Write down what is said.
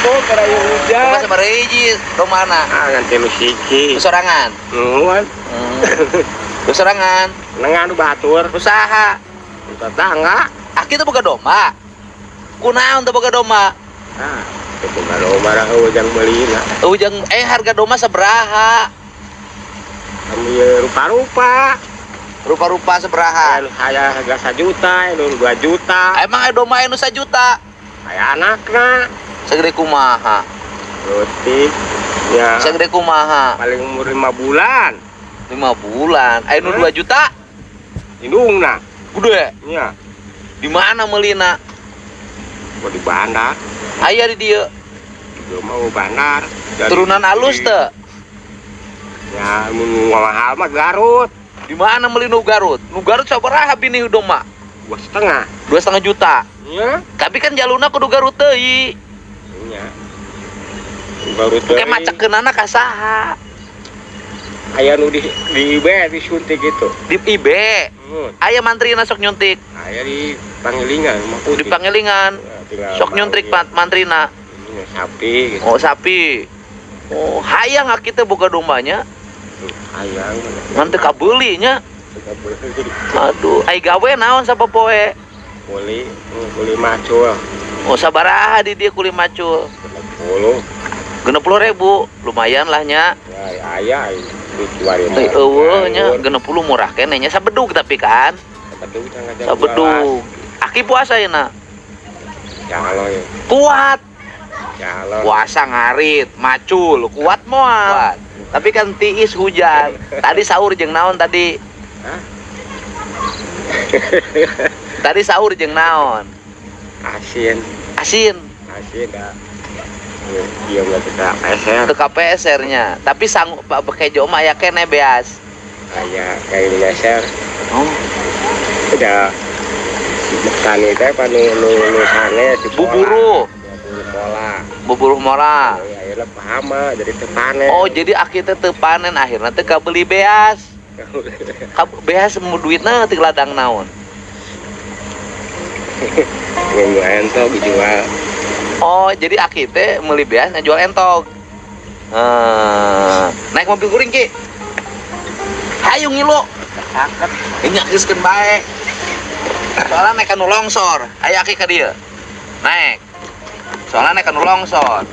Oh, karena yang hujan. Pas sama Reji, mana? Ngan telu siki. Sorangan. Nuhun. Sorangan. Nengan batur. Usaha. Tetangga. Aki teh boga domba. Kunaon teh boga domba? Ah, itu baru barang ujang beliina. Ujang harga domba sabaraha? Kami rupa-rupa. Rupa-rupa sabaraha? Aya harga 1 juta, 2 juta. Emang domba anu 1 juta? Aya anakna. Segede kumaha? Roti. Ya. Segede kumaha? Paling umur 5 bulan. 5 bulan. Anu 2 juta? Indungna. Gede. Iya. Di mana meulina? Mau di bandar. Aya di dieu. Belum mau bandar. Turunan alus teh. Ya, mun mahal mah Garut. Di mana meuli nu Garut? Nu Garut sabaraha bini domba? 2,5. 2,5 juta. Iya. Tapi kan jaluna kudu Garut teuy. Iya. Garut Oke macekeunana ka saha? Aya nu di IB disuntik gitu. Di IB. Aya mantrina sok nyuntik. Aya di Pangilingan, Di Pangilingan. Sok nyuntik mantrina. Ini sapi gitu. Oh, sapi. Oh, hayang kita boga dombanya. Hayang. Ngan teu kabeuli nya. Aduh, ai gawe naon sapopoe? Kuli macul. Oh, sabaraha di dieu kuli macul? 60. 60.000. Lumayan lah nya. Ya, aya dijualin. Eueuh nya 60 murah keneh nya sabedug tapi kan. Sabedug. Aki puasa yeuna. Jalo ya. Kuat. Jalo. Puasa ngarit, macul, kuat moal. Tapi kan tiis hujan. Tadi sahur jeung naon tadi? Hah? Tadi sahur jeung naon? Asin. Asin. Asin dah. Iya enggak kita peser. Teu kapesernya. Tapi sanggup kejo mah aya keneh beas. Aya kayak peser. Oh. Udah. Bukan itu apa nu sane di Buburu. Buburu mola. Ya ayeuna pahama jadi teu panen. Oh, jadi aki teh teu panen akhirna teh kabeli beas. Beas mu duitna teu ladang naon. Ngomong entok dijual. Oh, jadi aki teh meuli beas ngajual entog. Naik mobil kuring ki. Hayu ngilu. Angkat. Ini geuskeun bae. Soalnya naik anu longsor. Aya aki ka dieu. Naik. Soalnya naik anu longsor.